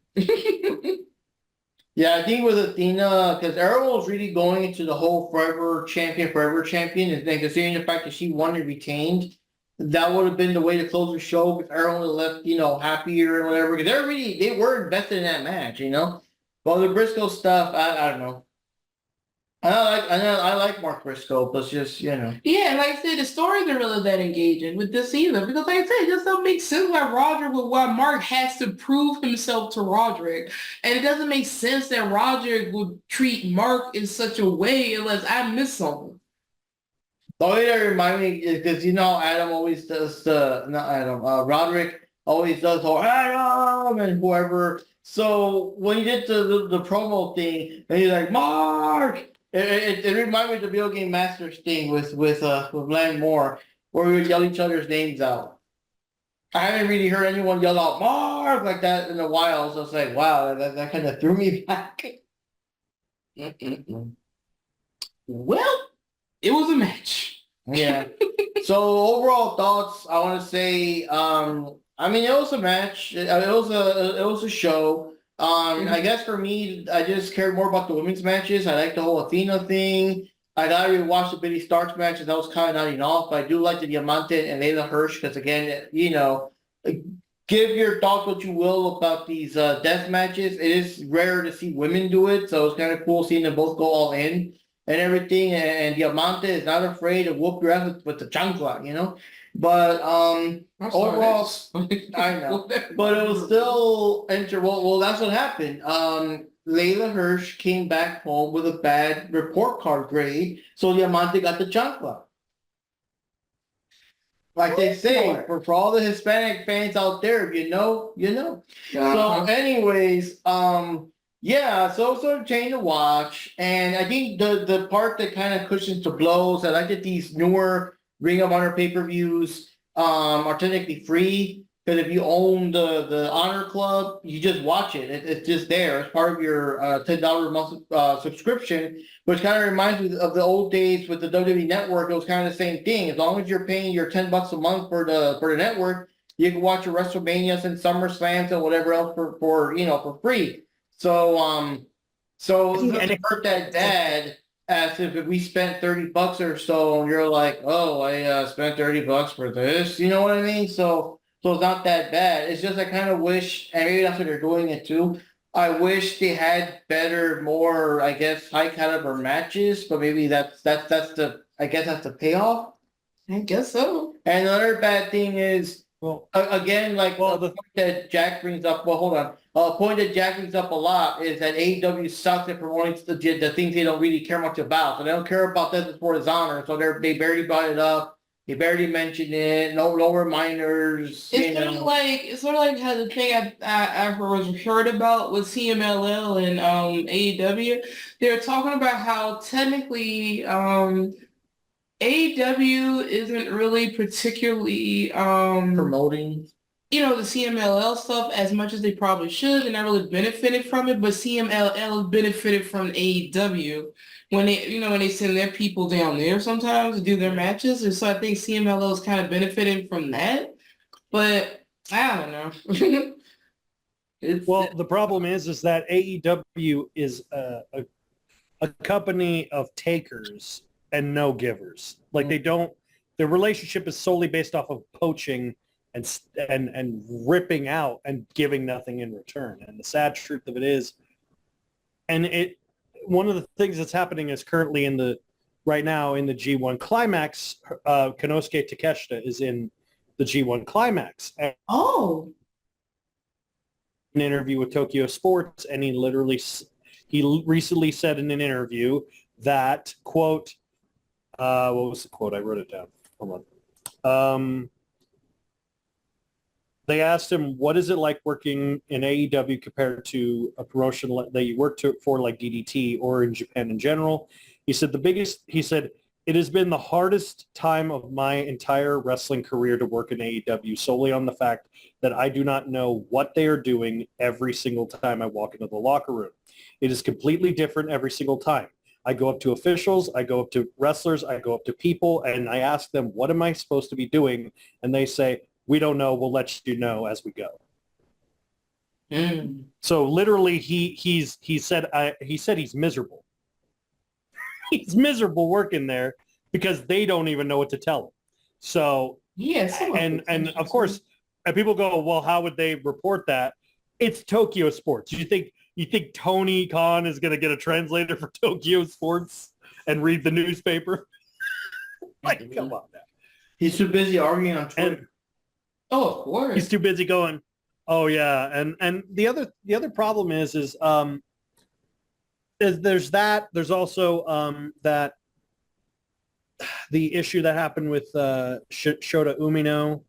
Yeah, I think with Athena, because Arrow was really going into the whole forever champion, and then considering the fact that she won and retained, that would have been the way to close the show. If Arrow would have left, happier and whatever, because they were invested in that match. But the Briscoe stuff, I don't know. I like Mark Briscoe, but it's just. Yeah, like I said, the stories are really that engaging with this either. Because like I said, it just don't make sense why Mark has to prove himself to Roderick. And it doesn't make sense that Roderick would treat Mark in such a way unless I miss something. The only that remind me is because Adam always does not Adam, Roderick always does whole Adam and whoever. So when he did the promo thing and he's like Mark, it reminded me of the video game Masters thing with Land Moore, where we would yell each other's names out. I haven't really heard anyone yell out Mark like that in a while, so it's like wow, that kind of threw me back. Well, it was a match. Yeah. So overall thoughts, I want to say, I mean, it was a match. It was a show. I guess for me, I just cared more about the women's matches. I like the whole Athena thing. I gotta rewatch the Billy Starks matches. That was kind of not enough. But I do like the Diamante and Layla Hirsch because again, give your thoughts what you will about these death matches. It is rare to see women do it, so it's kind of cool seeing them both go all in and everything. And Diamante is not afraid to whoop your ass with the chancla. But overall, I know, but it was still well, that's what happened. Layla Hirsch came back home with a bad report card grade, so Diamante got the chancla. Like they say, for all the Hispanic fans out there, you know. So, anyways, yeah, so sort of change to watch, and I think the part that kind of cushions the blows, I like that these newer Ring of Honor pay-per-views are technically free, because if you own the Honor Club, you just watch it. It's just there. It's part of your $10 a month subscription, which kind of reminds me of the old days with the WWE Network. It was kind of the same thing. As long as you're paying your $10 a month for the network, you can watch your WrestleManias and SummerSlams and whatever else for free. So it doesn't hurt that bad as if we spent $30 or so and you're like, oh, I spent $30 for this. You know what I mean? So it's not that bad. It's just I kind of wish, and maybe that's what they're doing it too. I wish they had better, more, I guess, high caliber matches, but maybe that's the payoff. I guess so. And another bad thing is, Well, again, the point that Jack brings up. Well, hold on. A point that Jack brings up a lot is that AEW sucks at promoting the things they don't really care much about. So they don't care about this for his honor. So they barely brought it up. They barely mentioned it. No reminders. It's sort of like how the thing I heard about with CMLL and AEW. They were talking about how technically AEW isn't really particularly Promoting. the CMLL stuff as much as they probably should. They're not really benefited from it, but CMLL benefited from AEW when they send their people down there sometimes to do their matches. And so I think CMLL is kind of benefiting from that. But I don't know. Well, the problem is that AEW is a company of takers and no givers. Like their relationship is solely based off of poaching and ripping out and giving nothing in return. And the sad truth of it is, one of the things that's happening is currently right now in the G1 Climax, Konosuke Takeshita is in the G1 Climax. And Oh, an interview with Tokyo Sports, and he recently said in an interview that, quote, what was the quote? I wrote it down. Hold on. They asked him, what is it like working in AEW compared to a promotion that you worked for like DDT or in Japan in general? He said, it has been the hardest time of my entire wrestling career to work in AEW solely on the fact that I do not know what they are doing every single time I walk into the locker room. It is completely different every single time. I go up to officials, I go up to wrestlers, I go up to people, and I ask them, what am I supposed to be doing? And they say, we don't know. We'll let you know as we go. So literally, he said he's miserable. He's miserable working there because they don't even know what to tell him. So yes. and of course, and people go, well, how would they report that? It's Tokyo Sports. You think Tony Khan is going to get a translator for Tokyo Sports and read the newspaper? Like, come on now. He's too busy arguing on Twitter. Oh, of course. He's too busy going, oh yeah. And the other problem is there's that. There's also that the issue that happened with Shota Umino,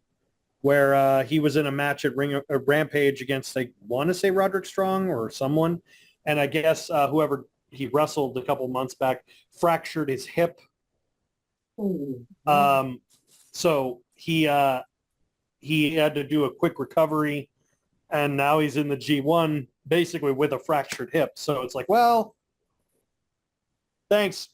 where he was in a match at Rampage against, I want to say Roderick Strong or someone, and I guess whoever he wrestled a couple months back fractured his hip. So he had to do a quick recovery, and now he's in the G1 basically with a fractured hip. So it's like, well, thanks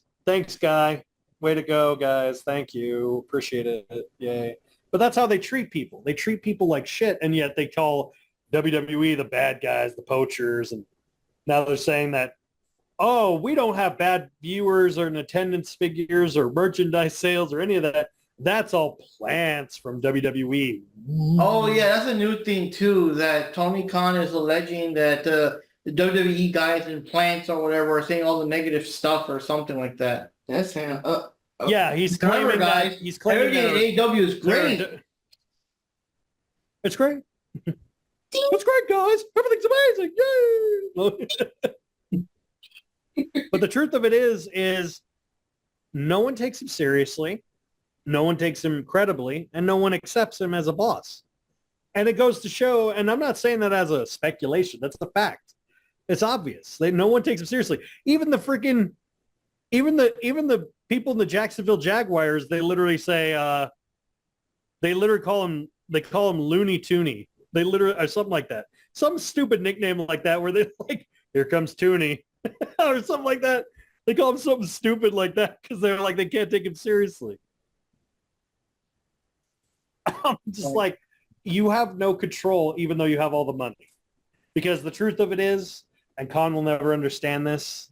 guy, way to go guys, thank you, appreciate it, yay. But that's how they treat people. They treat people like shit, and yet they call WWE the bad guys, the poachers, and now they're saying that, oh, we don't have bad viewers or attendance figures or merchandise sales or any of that. That's all plants from WWE. Oh yeah, that's a new thing too. That Tony Khan is alleging that the WWE guys in plants or whatever are saying all the negative stuff or something like that. That's him. Yeah, he's claiming that. He's claiming that everything at AEW is great. It's great. It's great, guys. Everything's amazing. Yay! But the truth of it is no one takes him seriously. No one takes him credibly, and no one accepts him as a boss. And it goes to show, and I'm not saying that as a speculation, that's the fact. It's obvious. No one takes him seriously. Even the people in the Jacksonville Jaguars, they literally say, they call him Looney Tooney. They literally, or something like that. Some stupid nickname like that where they're like, here comes Tooney, or something like that. They call him something stupid like that because they're like, they can't take him seriously. I'm just like, you have no control even though you have all the money. Because the truth of it is, and Khan will never understand this,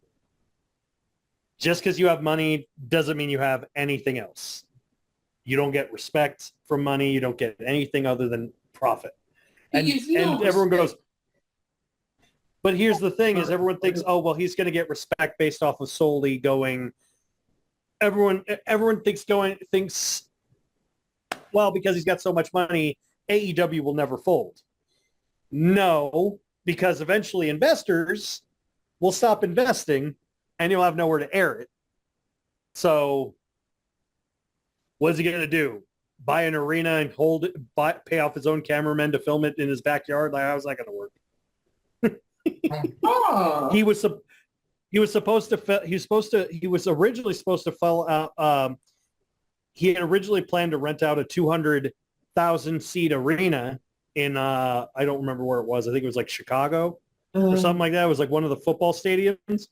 just because you have money doesn't mean you have anything else. You don't get respect from money. You don't get anything other than profit. And everyone goes, but here's the thing is everyone thinks, oh, well, he's going to get respect based off of solely going, everyone thinks, well, because he's got so much money, AEW will never fold. No, because eventually investors will stop investing and you'll have nowhere to air it. So what is he going to do? Buy an arena and pay off his own cameramen to film it in his backyard? Like, how's that going to work? He was originally supposed to fill out he had originally planned to rent out a 200,000 seat arena in I don't remember where it was. I think it was like Chicago or something like that. It was like one of the football stadiums.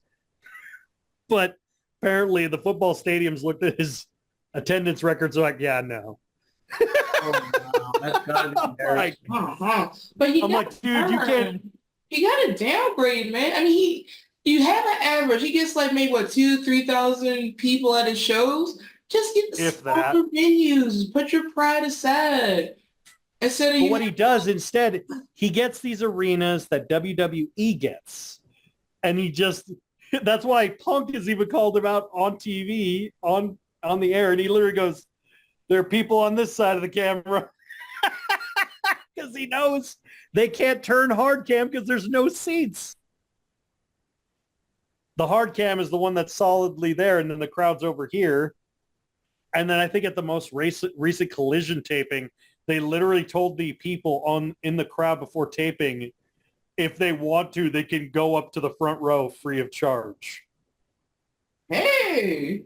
But apparently the football stadiums looked at his attendance records like, yeah, no. Oh, wow. That's gotta be embarrassing. But I'm like, dude, you can't. He got to downgrade, man. I mean, you have an average. He gets like maybe what 2,000-3,000 people at his shows. Just get the smaller venues. Put your pride aside. Instead of But what he does instead, he gets these arenas that WWE gets, and he just. That's why Punk has even called him out on TV on the air, and he literally goes, "There are people on this side of the camera," because he knows they can't turn hard cam because there's no seats. The hard cam is the one that's solidly there, and then the crowd's over here. And then I think at the most recent Collision taping, they literally told the people in the crowd before taping, if they want to, they can go up to the front row free of charge. Hey.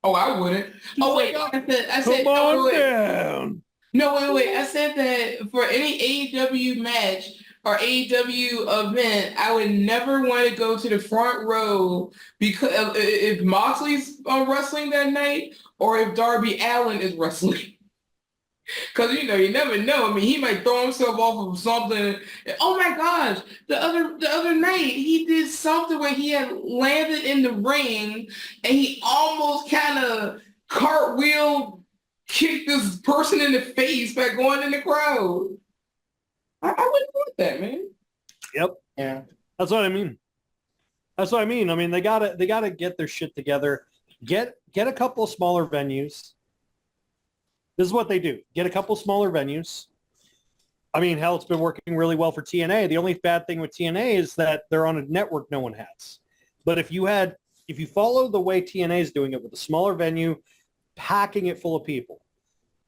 Oh, I wouldn't. Oh, wait. I said, come on wait. down. No, wait. I said that for any AEW match or AEW event, I would never want to go to the front row because if Moxley's wrestling that night or if Darby Allin is wrestling. Because, you never know. I mean, he might throw himself off of something. Oh, my gosh. The other night, he did something where he had landed in the ring and he almost kind of cartwheel kicked this person in the face by going in the crowd. I wouldn't want that, man. Yep. Yeah. That's what I mean. I mean, they gotta get their shit together. Get a couple of smaller venues. This is what they do. Get a couple smaller venues. I mean, hell, it's been working really well for TNA. The only bad thing with TNA is that they're on a network no one has. But if you follow the way TNA is doing it with a smaller venue, packing it full of people,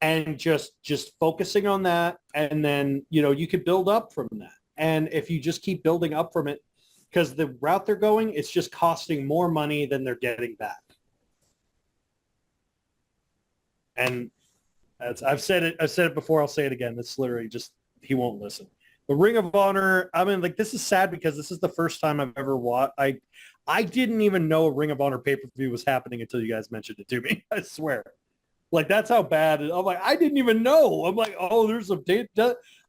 and just focusing on that, and then, you could build up from that. And if you just keep building up from it, because the route they're going, it's just costing more money than they're getting back. And I've said it before. I'll say it again. It's literally just, he won't listen. The Ring of Honor, I mean, like, this is sad because this is the first time I've ever watched. I didn't even know a Ring of Honor pay-per-view was happening until you guys mentioned it to me. I swear. Like, that's how bad I'm like, I didn't even know. I'm like, oh, there's a date.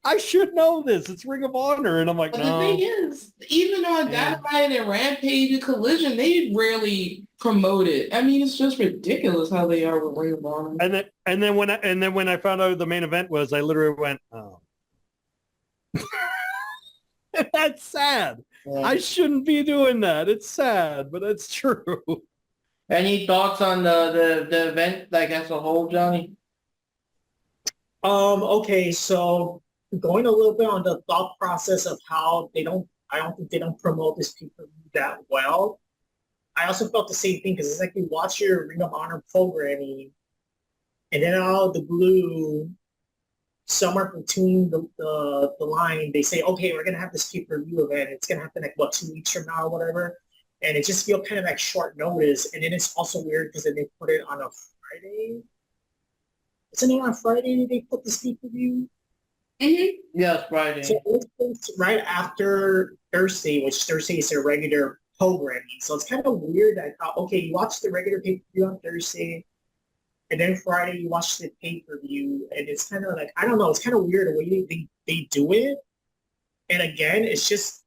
I should know this. It's Ring of Honor. And I'm like, but no. the thing is, even on Dynamite and Rampage and Collision, they rarely promote it. I mean, it's just ridiculous how they are with Ring of Honor. And then when I found out the main event was, I literally went, oh. That's sad. Yeah. I shouldn't be doing that. It's sad, but it's true. Any thoughts on the event, like, as a whole, Johnny? Okay, so going a little bit on the thought process of how I don't think they don't promote this pay-per-view that well. I also felt the same thing because it's like you watch your Ring of Honor programming, and then out of the blue, somewhere between the line, they say, okay, we're gonna have this pay-per-view event. It's gonna happen like 2 weeks from now or whatever, and it just feels kind of like short notice. And then it's also weird because then they put it on a Friday. Isn't it on Friday they put this pay-per-view? Mm-hmm. Yes, Friday. So it's right after Thursday, which Thursday is their regular programming. So it's kind of weird that, okay, you watch the regular pay-per-view on Thursday, and then Friday you watch the pay-per-view, and it's kind of like, I don't know, it's kind of weird the way they do it. And again, it's just,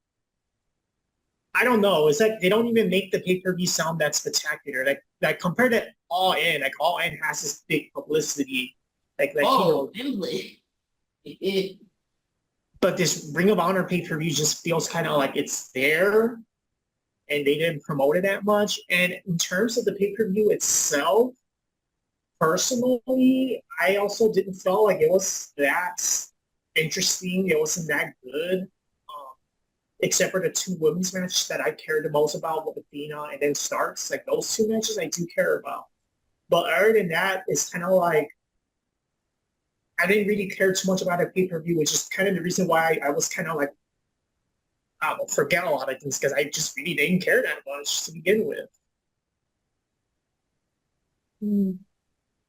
I don't know, it's like they don't even make the pay-per-view sound that spectacular. Like compared to All In, like All In has this big publicity. Really? But this Ring of Honor pay-per-view just feels kind of like it's there, and they didn't promote it that much. And in terms of the pay-per-view itself, personally, I also didn't feel like it was that interesting. It wasn't that good, except for the two women's matches that I cared the most about with Athena and then Starks. Like, those two matches I do care about. But other than that, it's kind of like, I didn't really care too much about a pay-per-view, which is kind of the reason why I was kind of like, I don't forget a lot of things, because I just really didn't care that much to begin with.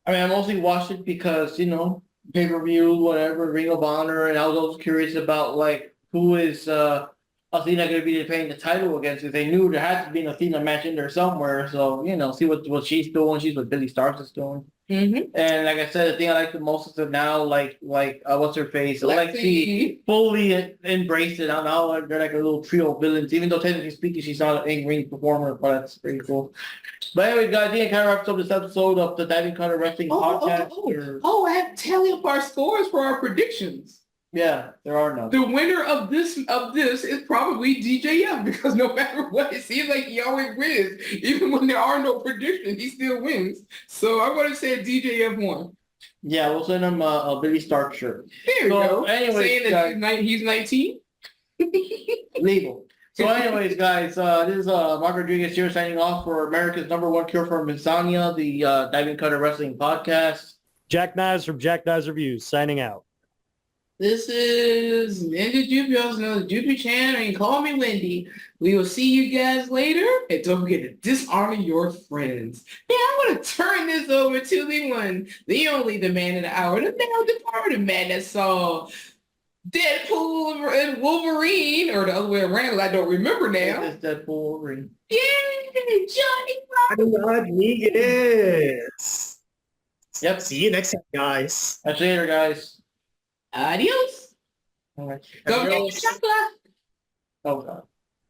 I mean, I mostly watched it because, you know, pay-per-view, whatever, Ring of Honor, and I was also curious about, like, who is Athena going to be defending the title against, because they knew there had to be an Athena match in there somewhere, so, you know, see what she's doing, she's what Billy Starks is doing. Mm-hmm. And like I said, the thing I like the most is that now, like what's her face, Lexi. Lexi fully embraced it. Now they're like a little trio of villains, even though technically speaking, she's not an in-ring performer, but that's pretty cool. But anyway, guys, I think it kind of wraps up this episode of the Diving Cutter Wrestling Podcast. I have to tally up our scores for our predictions. Yeah, there are none. The winner of this is probably DJF, because no matter what, it seems like he always wins. Even when there are no predictions, he still wins. So I want to say DJF won. Yeah, we'll send him a Billy Stark shirt. There you go. Anyways, saying that he's 19. Legal. So anyways, guys, this is Mark Rodriguez here signing off for America's #1 cure for insomnia, the Diving Cutter Wrestling Podcast. Jack Knives from Jack Knives Reviews signing out. This is Ninja Jupi, also known as Jupi Chan, and call me Wendy. We will see you guys later, and don't forget to dishonor your friends. Now I'm going to turn this over to the one, the only, the man of the hour, the now departed man that saw Deadpool and Wolverine, or the other way around, I don't remember now. It's Deadpool Wolverine. Yay, Johnny Rodriguez. Yep. See you next time, guys. Catch you later, guys. Adios. All right. Go Adios. get your chocolate. Oh, God.